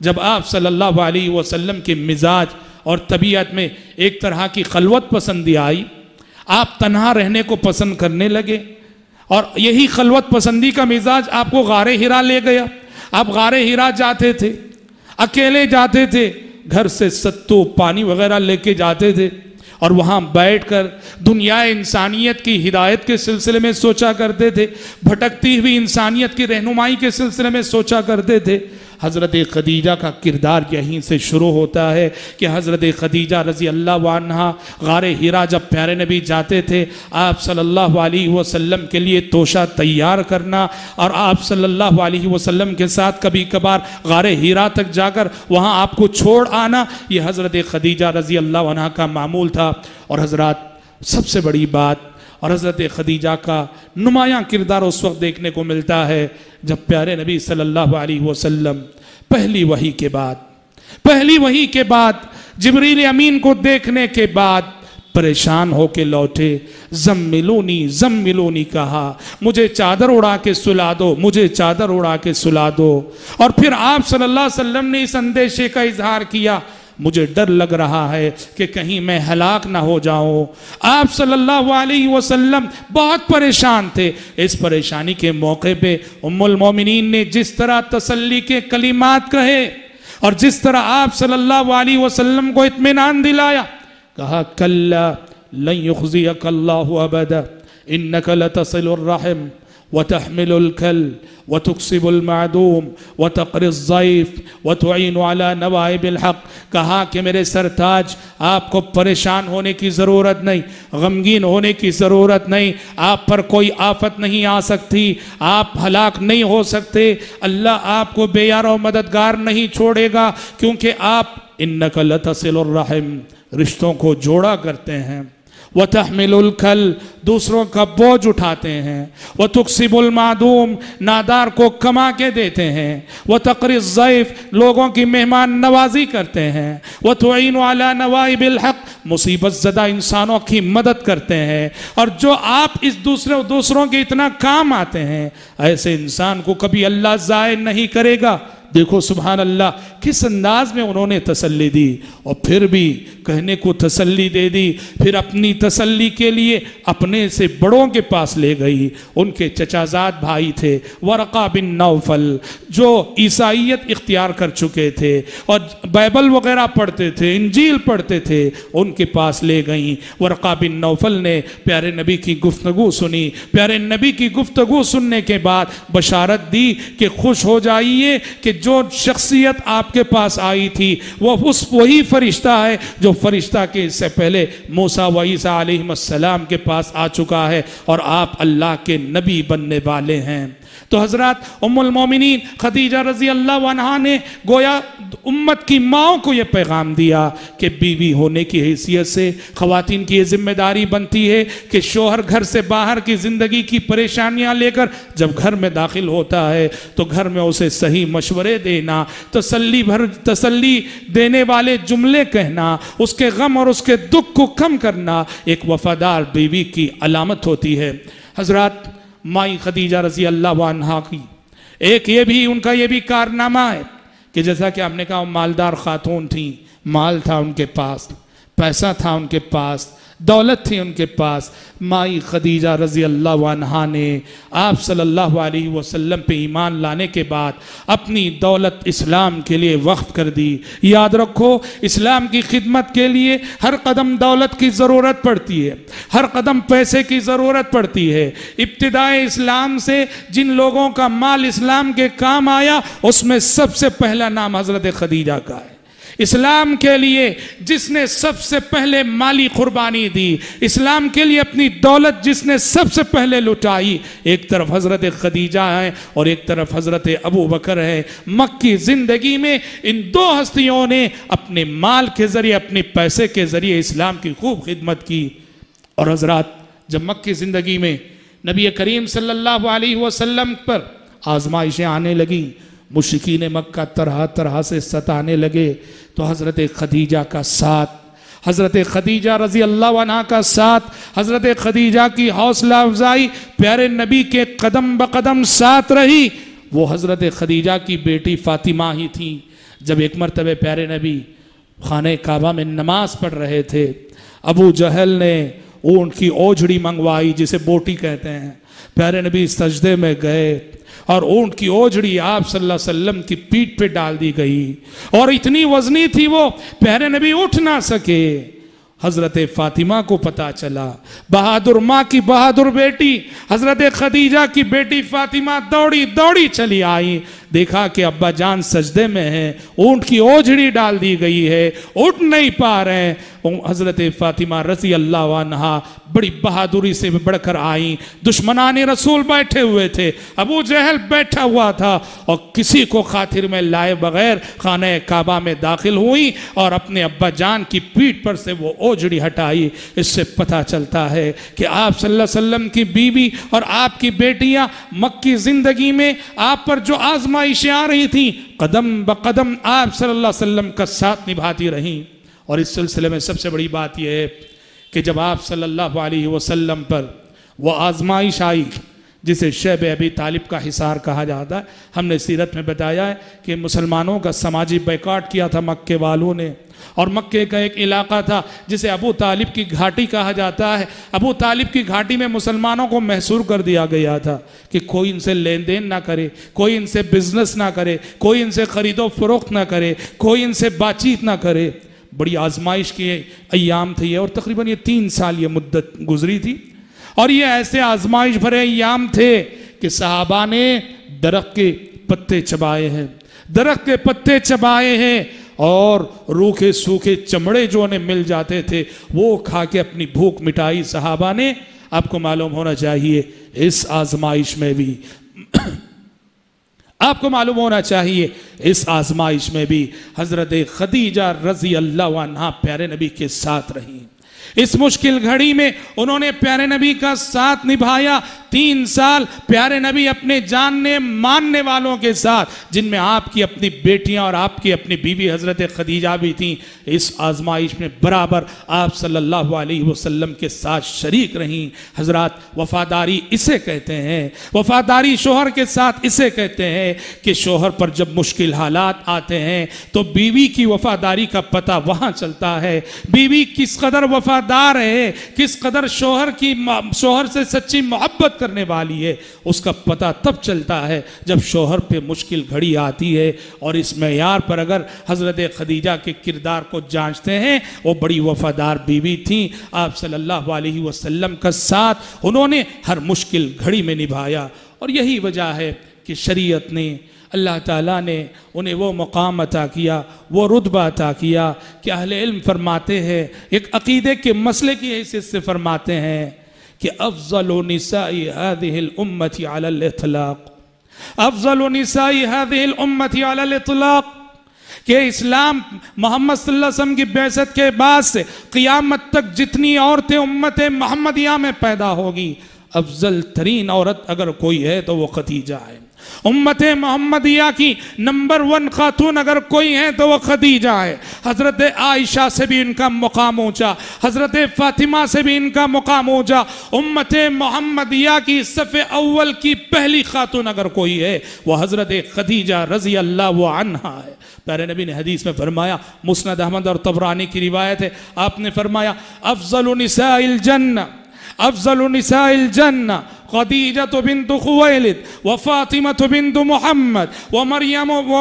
जब आप सल्लल्लाहु अलैहि वसल्लम के मिजाज और तबीयत में एक तरह की खलवत पसंदी आई, आप तन्हा रहने को पसंद करने लगे, और यही खलवत पसंदी का मिजाज आपको गारे हिरा ले गया। आप गारे हिरा जाते थे, अकेले जाते थे, घर से सत्तू पानी वगैरह लेके जाते थे, और वहाँ बैठकर दुनिया इंसानियत की हिदायत के सिलसिले में सोचा करते थे, भटकती हुई इंसानियत की रहनुमाई के सिलसिले में सोचा करते थे। हज़रत खदीजा का किरदार यहीं से शुरू होता है कि हज़रत खदीजा रज़ी अल्लाह अन्हा गारे हिरा जब प्यारे नबी जाते थे, आप सल्लल्लाहु अलैहि वसल्लम के लिए तोशा तैयार करना, और आप सल्लल्लाहु अलैहि वसल्लम के साथ कभी कभार गारे हिरा तक जाकर वहाँ आपको छोड़ आना, ये हज़रत खदीजा रज़ी अल्लाह अन्हा का मामूल था। और हज़रात, सबसे बड़ी बात, और हज़रत खदीजा का नुमायाँ किरदार उस वक्त देखने को मिलता है जब प्यारे नबी सल्लल्लाहु अलैहि वसल्लम पहली वही के बाद जिब्रील अमीन को देखने के बाद परेशान होके लौटे। ज़म्मिलूनी कहा, मुझे चादर उड़ा के सुला दो, मुझे चादर उड़ा के सुला दो। और फिर आप सल्लल्लाहु अलैहि वसल्लम ने इस अंदेशे का इजहार किया, मुझे डर लग रहा है कि कहीं मैं हलाक ना हो जाऊं। आप सल्लल्लाहु अलैहि वसल्लम बहुत परेशान थे। इस परेशानी के मौके पे उम्मुल मोमिनीन ने जिस तरह तसल्ली के कलिमात कहे और जिस तरह आप सल्लल्लाहु अलैहि वसल्लम को इत्मीनान दिलाया, कहा कल्ला लन युखज़ियकल्लाहु अबदा, इन्नका लतसिलुर रहम व तहमिलुल कल व तुक्सिबुल मादूम व तक़रिज़ ज़ईफ़ व तुईनु अला नवाइबिल हक़। कहा कि मेरे सरताज, आपको परेशान होने की ज़रूरत नहीं, गमगीन होने की ज़रूरत नहीं, आप पर कोई आफत नहीं आ सकती, आप हलाक नहीं हो सकते, अल्लाह आपको बेयारो मददगार नहीं छोड़ेगा, क्योंकि आप इन्नका लतसिलुर रहम, रिश्तों को जोड़ा करते हैं, व तहमिलुल कल, दूसरों का बोझ उठाते हैं, व तुक्सिबुल मादूम, नादार को कमा के देते हैं, व तक़रिज़ ज़ईफ़, लोगों की मेहमान नवाजी करते हैं, व तुईनु अला नवाइबिल हक़, मुसीबत ज़दा इंसानों की मदद करते हैं। और जो आप इस दूसरों के इतना काम आते हैं, ऐसे इंसान को कभी अल्लाह ज़ाय नहीं करेगा। देखो सुभान अल्लाह, किस अंदाज में उन्होंने तसल्ली दी, और फिर भी कहने को तसल्ली दे दी। फिर अपनी तसल्ली के लिए अपने से बड़ों के पास ले गई। उनके चचाजाद भाई थे वरक़ा बिन नौफल, जो ईसाइयत इख्तियार कर चुके थे और बाइबल वगैरह पढ़ते थे, इंजील पढ़ते थे, उनके पास ले गई। वरक़ा बिन नौफल ने प्यारे नबी की गुफ्तगू सुनी। प्यारे नबी की गुफ्तगू सुनने के बाद बशारत दी कि खुश हो जाइए कि जो शख्सियत आपके पास आई थी वो वही फरिश्ता है जो फरिश्ता के इससे पहले मूसा व ईसा अलैहिस्सलाम के पास आ चुका है, और आप अल्लाह के नबी बनने वाले हैं। तो हजरत उम्मुल मोमिनीन खदीजा रजी अल्लाह अन्हा ने गोया उम्मत की माओ को यह पैगाम दिया कि बीवी होने की हैसियत से ख़वातीन की ये जिम्मेदारी बनती है कि शोहर घर से बाहर की ज़िंदगी की परेशानियां लेकर जब घर में दाखिल होता है तो घर में उसे सही मशवरे देना, तसल्ली देने वाले जुमले कहना, उसके गम और उसके दुख को कम करना एक वफादार बीवी की अलामत होती है। हजरत माई खदीजा रजी अल्लाह अन्हा की एक ये भी उनका ये भी कारनामा है कि जैसा कि आपने कहा मालदार खातून थी, माल था उनके पास, पैसा था उनके पास, दौलत थी उनके पास। माई खदीजा रजी अल्लाह अन्हा ने आप सल्लल्लाहु अलैहि वसल्लम पे ईमान लाने के बाद अपनी दौलत इस्लाम के लिए वक्फ कर दी। याद रखो, इस्लाम की खिदमत के लिए हर कदम दौलत की ज़रूरत पड़ती है, हर कदम पैसे की ज़रूरत पड़ती है। इब्तिदाए इस्लाम से जिन लोगों का माल इस्लाम के काम आया उसमें सबसे पहला नाम हज़रत खदीजा का है। इस्लाम के लिए जिसने सबसे पहले माली कुर्बानी दी, इस्लाम के लिए अपनी दौलत जिसने सबसे पहले लुटाई, एक तरफ हज़रत खदीजा है और एक तरफ हज़रत अबू बकर है। मक्की ज़िंदगी में इन दो हस्तियों ने अपने माल के ज़रिए, अपने पैसे के ज़रिए इस्लाम की खूब खिदमत की। और हज़रात, जब मक्की ज़िंदगी में नबी करीम सल्लल्लाहु अलैहि वसल्लम पर आजमाइशें आने लगी, मुश्रिकीन मक्का तरह तरह से सताने लगे, तो हज़रत खदीजा का साथ, हज़रत खदीजा रज़ी अल्लाह अन्हा का साथ, हज़रत खदीजा की हौसला अफजाई प्यारे नबी के कदम ब कदम साथ रही। वो हज़रत खदीजा की बेटी फ़ातिमा ही थी। जब एक मरतबे प्यारे नबी खाने काबा में नमाज पढ़ रहे थे, अबू जहल ने ऊँट की ओझड़ी मंगवाई, जिसे बोटी कहते हैं। प्यारे नबी सजदे में गए और ऊँट की ओझड़ी आप सल्लल्लाहु अलैहि वसल्लम की पीठ पे डाल दी गई, और इतनी वजनी थी वो, प्यारे नबी उठ ना सके। हज़रत फ़ातिमा को पता चला, बहादुर माँ की बहादुर बेटी हज़रत खदीजा की बेटी फ़ातिमा दौड़ी दौड़ी चली आई, देखा कि अब्बा जान सजदे में हैं, ऊँट की ओझड़ी डाल दी गई है, उठ नहीं पा रहे हैं। हज़रत फ़ातिमा रज़ी अल्लाह अन्हा बड़ी बहादुरी से बढ़कर आई। दुश्मनाने रसूल बैठे हुए थे, अबू जहल बैठा हुआ था, और किसी को खातिर में लाए बगैर खाने काबा में दाखिल हुई और अपने अब्बा जान की पीठ पर से वो ओझड़ी हटाई। इससे पता चलता है कि आप सल्लल्लाहु अलैहि वसल्लम की बीवी और आपकी बेटियां मक्की ज़िंदगी में आप पर जो आजमाइशें आ रही थी, कदम ब कदम आप सल्लल्लाहु अलैहि वसल्लम का साथ निभाती रहीं। और इस सिलसिले में सबसे बड़ी बात यह है कि जब आप सल्लल्लाहु अलैहि वसल्लम पर वो आजमाइश आई जिसे शैब अबी तालिब का हिसार कहा जाता है, हमने सीरत में बताया है कि मुसलमानों का समाजी बैकाट किया था मक्के वालों ने, और मक्के का एक इलाका था जिसे अबू तालिब की घाटी कहा जाता है। अबू तालिब की घाटी में मुसलमानों को महसूर कर दिया गया था कि कोई इनसे लेन देन ना करे, कोई इनसे बिजनेस ना करे, कोई इनसे खरीदो फरोख्त ना करे, कोई इनसे बातचीत ना करे। बड़ी आजमाइश के अयाम थे और तकरीबन ये 3 साल ये मुद्दत गुजरी थी। और ये ऐसे आजमाइश भरे अय्याम थे कि सहाबा ने दरख्त के पत्ते चबाए हैं, दरख्त के पत्ते चबाए हैं, और रूखे सूखे चमड़े जो उन्हें मिल जाते थे वो खा के अपनी भूख मिटाई सहाबा ने। आपको मालूम होना चाहिए इस आजमाइश में भी आपको मालूम होना चाहिए इस आजमाइश में भी हजरत खदीजा रजी अल्लाह अन्हा प्यारे नबी के साथ रही। इस मुश्किल घड़ी में उन्होंने प्यारे नबी का साथ निभाया। 3 साल प्यारे नबी अपने जानने मानने वालों के साथ, जिनमें आपकी अपनी बेटियां और आपकी अपनी बीवी हजरत खदीजा भी थीं, इस आजमाइश में बराबर आप सल्लल्लाहु अलैहि वसल्लम के साथ शरीक रहीं। हजरत वफादारी इसे कहते हैं, वफादारी शोहर के साथ इसे कहते हैं कि शोहर पर जब मुश्किल हालात आते हैं तो बीवी की वफादारी का पता वहां चलता है। बीवी किस कदर वफादार है, किस कदर शोहर से सच्ची मोहब्बत करने वाली है, उसका पता तब चलता है जब शोहर पे मुश्किल घड़ी आती है। और इस मेयार पर अगर हजरत खदीजा के किरदार को जांचते हैं, वो बड़ी वफादार बीवी थी। आप सल्लल्लाहु अलैहि वसल्लम का साथ उन्होंने हर मुश्किल घड़ी में निभाया। और यही वजह है कि शरीयत ने, अल्लाह ताला ने उन्हें वो मकाम अता किया, वो रुतबा अता किया कि अहले इल्म फरमाते हैं, एक अकीदे के मसले की हैसियत से फरमाते हैं कि अफ़ज़लु निसाई हाज़िहिल उम्मति अलल इत्लाक़, अफ़ज़लु निसाई हाज़िहिल उम्मति अलल इत्लाक़, कि इस्लाम मोहम्मद सल्लल्लाहु अलैहि वसल्लम की बेअसत के बाद से क़ियामत तक जितनी औरतें उम्मत मोहम्मदिया में पैदा होगी, अफजल तरीन औरत अगर कोई है तो वो खदीजा है। उम्मत मोहम्मदिया की नंबर 1 खातून अगर कोई है तो वो खदीजा है। हज़रत आयशा से भी इनका मुकाम ऊंचा, हज़रत फ़ातिमा से भी इनका मुकाम ऊंचा। उम्मत मोहम्मदिया की सफ़े अव्वल की पहली खातून अगर कोई है वो हज़रत खदीजा रज़ी अल्लाह अन्हा है। प्यारे नबी ने हदीस में फरमाया, मुस्नद अहमद और तबरानी की रिवायत है, आपने फरमाया अफ़ज़लु निसाइल जन्नह, अफ़ज़लु निसाइल जन्नह खदीजतु बिन्तु खुवैलिद व फातिमतु बिन्तु मुहम्मद व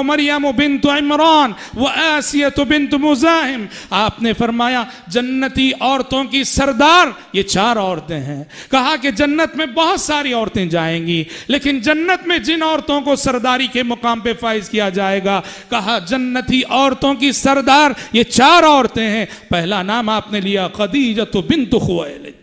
मरियम बिन्तु इमरान व आसियतु बिन्तु मुज़ाहिम। आपने फरमाया जन्नती औरतों की सरदार ये 4 औरतें हैं। कहा कि जन्नत में बहुत सारी औरतें जाएंगी, लेकिन जन्नत में जिन औरतों को सरदारी के मुकाम पे फाइज किया जाएगा, कहा जन्नती औरतों की सरदार ये 4 औरतें हैं। पहला नाम आपने लिया खदीजतु बिन्तु खुवैलिद,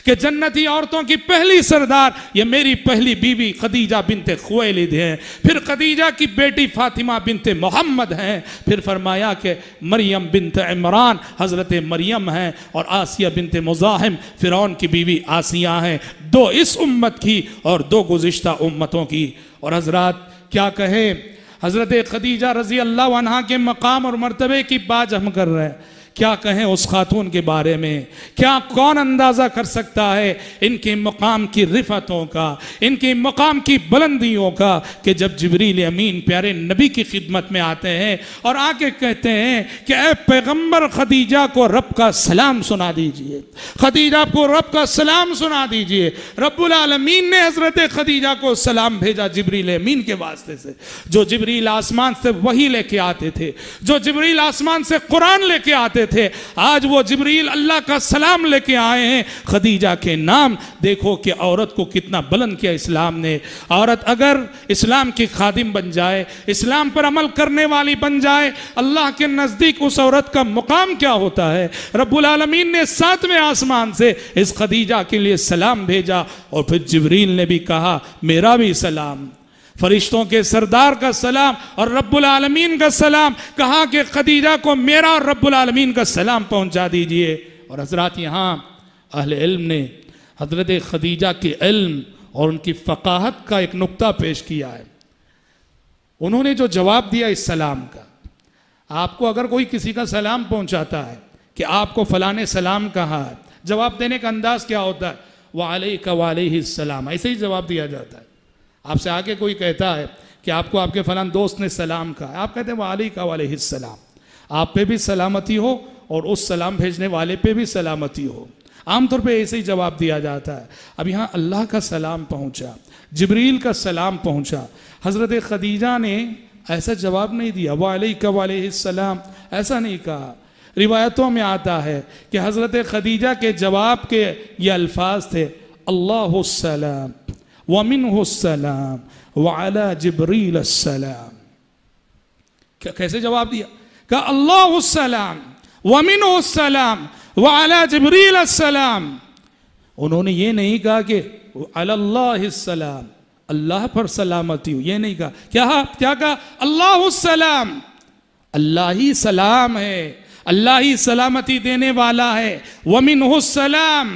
कि जन्नती औरतों की पहली सरदार ये मेरी पहली बीवी खदीजा बिनते खुवैलिद हैं। फिर खदीजा की बेटी फातिमा बिनते मोहम्मद हैं। फिर फरमाया कि मरियम बिनते इमरान हज़रत मरियम हैं, और आसिया बिनते मुज़ाहिम फ़िरौन की बीवी आसिया हैं। 2 इस उम्मत की और 2 गुज़िश्ता उम्मतों की। और हज़रात क्या कहें, हज़रत खदीजा रज़ी अल्लाह अन्हा के मकाम और मर्तबे की बात हम कर रहे हैं, क्या कहें उस खातून के बारे में। क्या कौन अंदाज़ा कर सकता है इनके मकाम की रिफ़तों का, इनके मकाम की बुलंदियों का, कि जब जिब्रील अमीन प्यारे नबी की खिदमत में आते हैं और आके कहते हैं कि ए पैगंबर खदीजा को रब का सलाम सुना दीजिए, खदीजा को रब का सलाम सुना दीजिए। रब्बुल आलमीन ने हज़रत खदीजा को सलाम भेजा जिब्रील अमीन के वास्ते से, जो जिब्रील आसमान से वही लेके आते थे, जो जिब्रील आसमान से कुरान लेके आते थे। आज वो जिब्रील अल्लाह का सलाम लेके आए हैं खदीजा के नाम। देखो कि औरत को कितना बुलंद किया इस्लाम ने। औरत अगर इस्लाम की खादिम बन जाए, इस्लाम पर अमल करने वाली बन जाए, अल्लाह के नज़दीक उस औरत का मुकाम क्या होता है। रब्बुल आलमीन ने 7वें आसमान से इस खदीजा के लिए सलाम भेजा, और फिर जिब्रील ने भी कहा मेरा भी सलाम, फरिश्तों के सरदार का सलाम और रब्बुल आलमीन का सलाम। कहा कि खदीजा को मेरा और रब्बुल आलमीन का सलाम पहुंचा दीजिए। और हजरात यहाँ अहले इल्म ने हजरत खदीजा के इल्म और उनकी फ़क़ाहत का एक नुक्ता पेश किया है। उन्होंने जो जवाब दिया इस सलाम का, आपको अगर कोई किसी का सलाम पहुंचाता है कि आपको फ़लाँ ने सलाम कहा है, जवाब देने का अंदाज़ क्या होता है, वालैका वालैहिस्सलाम, ऐसे ही जवाब दिया जाता है। आपसे आके कोई कहता है कि आपको आपके फलां दोस्त ने सलाम कहा, आप कहते हैं वालैका वालैहिस्सलाम, आप पे भी सलामती हो और उस सलाम भेजने वाले पे भी सलामती हो। आमतौर पे ऐसे ही जवाब दिया जाता है। अब यहाँ अल्लाह का सलाम पहुँचा, जिब्रील का सलाम पहुँचा, हज़रत खदीजा ने ऐसा जवाब नहीं दिया वालैका वालैहिस्सलाम, ऐसा नहीं कहा। रिवायतों में आता है कि हज़रत खदीजा के जवाब के ये अल्फाज थे, अल्लाहुस्सलाम व मिन्हुस्सलाम व अला जिब्रील अस्सलाम। कैसे जवाब दिया? कहा अल्लाहुस्सलाम व मिन्हुस्सलाम व अला जिब्रील अस्सलाम। उन्होंने ये नहीं कहा कि अलल्लाहिस्सलाम, अल्लाह पर सलामती हो, ये नहीं कहा। क्या कहा? अल्लाहुस्सलाम, अल्लाह ही सलाम है, अल्लाह ही सलामती देने वाला है। व मिन्हुस्सलाम,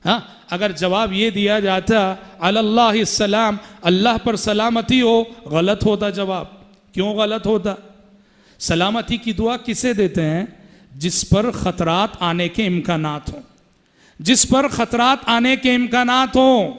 हाँ, अगर जवाब ये दिया जाता अलल्लाहिस्सलाम, अल्लाह पर सलामती हो, गलत होता जवाब। क्यों गलत होता? सलामती की दुआ किसे देते हैं? जिस पर खतरात आने के इम्कानात हों, जिस पर खतरात आने के इम्कानात हों,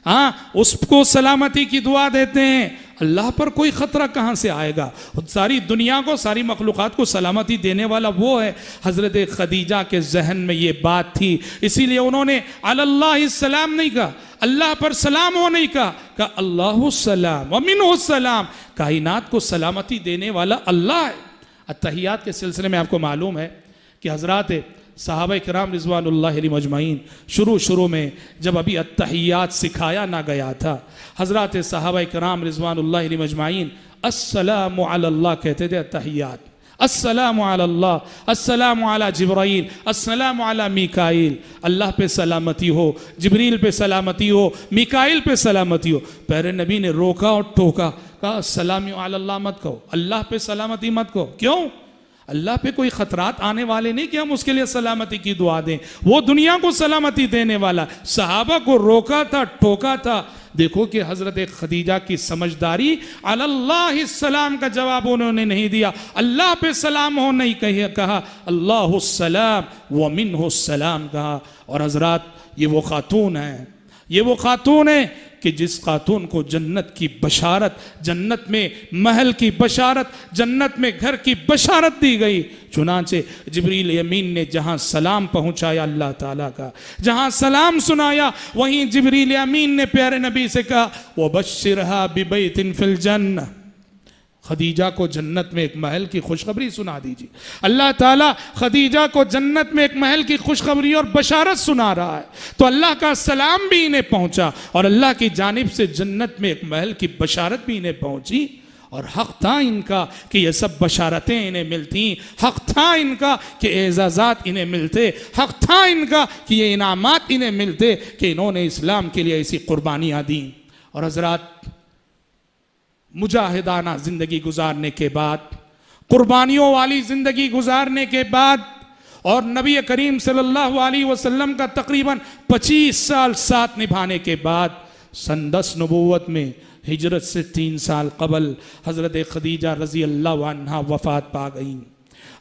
हाँ, उसको सलामती की दुआ देते हैं। अल्लाह पर कोई खतरा कहाँ से आएगा? सारी दुनिया को, सारी मखलूक़ात को सलामती देने वाला वो है। हज़रत खदीजा के जहन में ये बात थी, इसीलिए उन्होंने अलल्लाहिस्सलाम नहीं कहा, अल्लाह पर सलाम हो नहीं कहा अल्लाहुस्सलाम व मिन्हुस्सलाम। कायनात को सलामती देने वाला अल्लाह है। अत्तहियात के सिलसिले में आपको मालूम है कि हज़रात सहाबा किराम रिज़वानुल्लाहि अलैहिम अजमईन शुरू में जब अभी अत्तहियात सिखाया ना गया था, हज़रात सहाबा किराम रिज़वानुल्लाहि अलैहिम अजमईन अस्सलामु अलल्लाह कहते थे। अत्तहियात, अस्सलामु अलल्लाह, अस्सलामु अला जिब्राइल, अस्सलामु अला मीकाईल। अल्लाह पे सलामती हो, जिब्रील पे सलामती हो, मीकाईल पे सलामती हो। प्यारे नबी ने रोका और टोका, कहा अस्सलामु अलल्लाह मत कहो, अल्लाह पे सलामती मत कहो। क्यों? अल्लाह पे कोई खतरात आने वाले नहीं कि हम उसके लिए सलामती की दुआ दें। वो दुनिया को सलामती देने वाला। सहाबा को रोका था, टोका था। देखो कि हजरत खदीजा की समझदारी, अलल्लाहिस्सलाम का जवाब उन्होंने नहीं दिया, अल्लाह पे सलाम हो नहीं कहा, अल्लाहुस्सलाम व मिन्हुस्सलाम कहा। और हजरात, ये वो खातून है, ये वो खातून है कि जिस खातून को जन्नत की बशारत, जन्नत में महल की बशारत, जन्नत में घर की बशारत दी गई। चुनांचे जिब्रील अमीन ने जहां सलाम पहुंचाया अल्लाह ताला का, जहां सलाम सुनाया, वहीं जिब्रील अमीन ने प्यारे नबी से कहा वबश्शिरहा बिबैतिन फिल जन्नह, खदीजा को जन्नत में एक महल की खुशखबरी सुना दीजिए। अल्लाह ताला खदीजा को जन्नत में एक महल की खुशखबरी और बशारत सुना रहा है, तो अल्लाह का सलाम भी इन्हें पहुंचा और अल्लाह की जानिब से जन्नत में एक महल की बशारत भी इन्हें पहुंची। और हक था इनका कि ये सब बशारतें इन्हें मिलती, हक था इनका कि एजाज़ात इन्हें मिलते, हक था इनका कि ये इनामात इन्हें मिलते कि इन्होंने इस्लाम के लिए ऐसी कुर्बानियाँ दी। और हजरात, मुजाहिदाना जिंदगी गुजारने के बाद, कुर्बानियों वाली जिंदगी गुजारने के बाद और नबी करीम सल्लल्लाहु अलैहि वसल्लम का तकरीबन 25 साल साथ निभाने के बाद, सन 10 नबूवत में हिजरत से 3 साल कबल हज़रत खदीजा रज़ी अल्लाह अन्हा वफ़ात पा गई।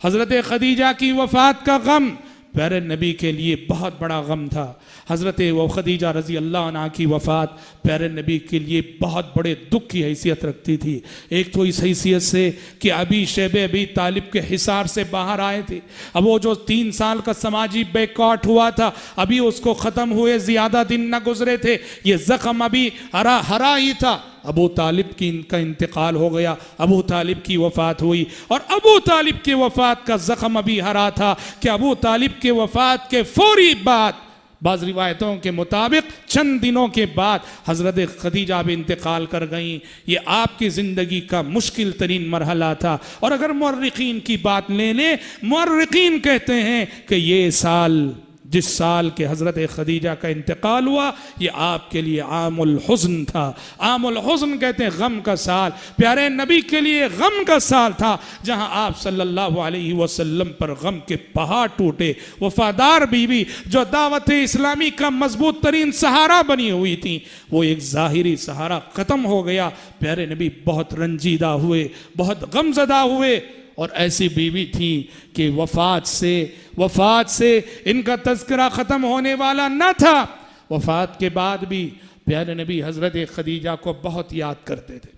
हज़रत खदीजा की वफ़ात का गम प्यारे नबी के लिए बहुत बड़ा गम था। हज़रत खदीजा रज़ी अल्लाह अन्हा की वफ़ात प्यारे नबी के लिए बहुत बड़े दुख की हैसियत रखती थी। एक तो इस हैसियत से कि अभी शैबे अभी तालिब के हिसार से बाहर आए थे। अब वो जो 3 साल का समाजी बैकआउट हुआ था, अभी उसको ख़त्म हुए ज़्यादा दिन न गुजरे थे, ये ज़ख्म अभी हरा ही था। अबू तालिब की इनका इंतकाल हो गया, अबू तालिब की वफ़ात हुई और अबू तालिब की वफ़ात का ज़ख्म अभी हरा था कि अबू तालिब के वफ़ात के फौरी बाद, बाज़ रिवायतों के मुताबिक चंद दिनों के बाद हज़रत खदीजा भी इंतकाल कर गईं। ये आपकी ज़िंदगी का मुश्किल तरीन मरहला था। और अगर मुअर्रिखीन की बात ले लें, मुअर्रिखीन कहते हैं कि ये साल, जिस साल के हज़रत खदीजा का इंतकाल हुआ, ये आपके लिए आमुल हुज़्न था। आमुल हुज़्न कहते हैं गम का साल। प्यारे नबी के लिए गम का साल था, जहां आप सल्लल्लाहु अलैहि वसल्लम पर गम के पहाड़ टूटे। वफादार बीवी जो दावत इस्लामी का मजबूत तरीन सहारा बनी हुई थी, वो एक ज़ाहिरी सहारा ख़त्म हो गया। प्यारे नबी बहुत रंजीदा हुए, बहुत गमज़दा हुए। और ऐसी बीवी थी कि वफ़ात से इनका तज़किरा ख़त्म होने वाला न था। वफ़ात के बाद भी प्यारे नबी हज़रत खदीजा को बहुत याद करते थे,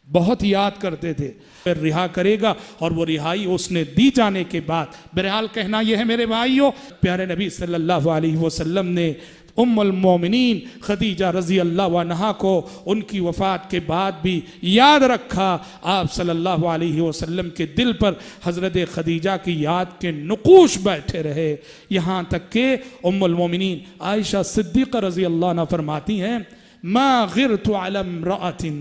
बहुत याद करते थे। फिर रिहा करेगा और वो रिहाई उसने दी जाने के बाद, बहरहाल कहना यह है मेरे भाइयों, प्यारे नबी सल्लल्लाहु अलैहि वसल्लम ने उम्मुल मोमिनीन खदीजा रज़ी अल्लाह अन्हा को उनकी वफ़ात के बाद भी याद रखा। आप सल्लल्लाहु अलैहि वसल्लम के दिल पर हज़रत खदीजा की याद के नुकूश बैठे रहे, यहाँ तक के उम्मुल मोमिनीन आयशा सिद्दीक़ा रज़ी अल्लाह अन्हा फरमाती हैं, मा गिरतु अला इम्रअतिन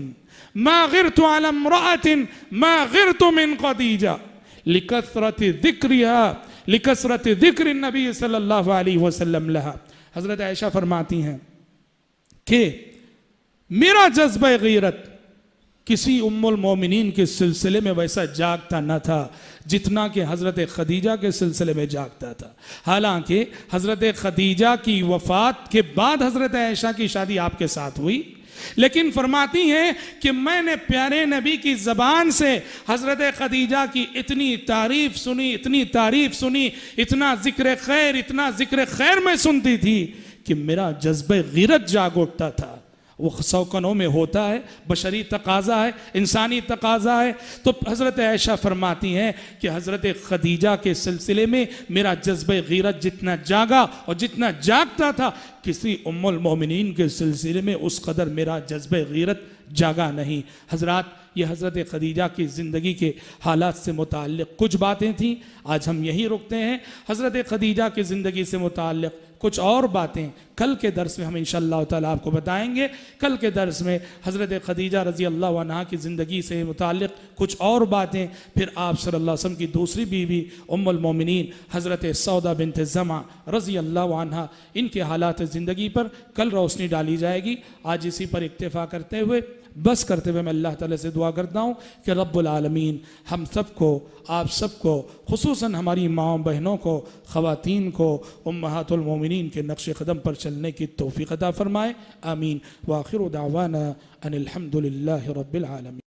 मा गिरतु अला इम्रअतिन मा गिरतु मिन खदीजा लिकसरति ज़िक्रिहा लिकसरति ज़िक्र नबी सल्लल्लाहु अलैहि वसल्लम लहा। हज़रत आयशा फरमाती हैं कि मेरा जज्बा गीरत किसी उम्मुल मोमिनीन के सिलसिले में वैसा जागता न था जितना कि हज़रत खदीजा के सिलसिले में जागता था। हालांकि हज़रत खदीजा की वफ़ात के बाद हज़रत आयशा की शादी आपके साथ हुई, लेकिन फरमाती हैं कि मैंने प्यारे नबी की ज़बान से हज़रत खदीजा की इतनी तारीफ़ सुनी, इतनी तारीफ़ सुनी, इतना ज़िक्र खैर मैं सुनती थी कि मेरा जज्बे गिरत जाग उठता था। वो सौकनों में होता है, बशरी तकाज़ा है, इंसानी तकाज़ा है। तो हज़रत आयशा फरमाती हैं कि हज़रत खदीजा के सिलसिले में मेरा जज्बे गिरत जितना जागा और जितना जागता था, किसी उम्मुल मोमिनीन के सिलसिले में उस कदर मेरा जज्बे गिरत जागा नहीं। हज़रात, ये हज़रत खदीजा की ज़िंदगी के हालात से मुताल्लिक़ कुछ बातें थीं, आज हम यहीं रुकते हैं। हज़रत खदीजा की ज़िंदगी से मुताल्लिक़ कुछ और बातें कल के दर्स में हम इंशाअल्लाह ताला आपको बताएंगे। कल के दर्स में हज़रत खदीजा रज़ी अल्लाह अन्हा की ज़िंदगी से मुताल्लिक़ कुछ और बातें, फिर आप सल्लल्लाहु अलैहि वसल्लम की दूसरी बीवी उम्मुल मोमिनीन हज़रत सौदा बिन्त ज़मा रज़ी अल्लाह अन्हा, इनके हालात ज़िंदगी पर कल रोशनी डाली जाएगी। आज इसी पर इक्तिफ़ा करते हुए, बस करते हुए मैं अल्लाह ताला से दुआ करता हूँ कि रब्बुल आलमीन हम सबको, आप सबको, खुसूसन हमारी माँ बहनों को, ख़वातीन को उम्महातुल मोमिनीन के नक्श क़दम पर चलने की तौफ़ीक़ अता फ़रमाए। आमीन। व आखिरु दावाना अनिल हम्दुलिल्लाहि रब्बिल आलमीन।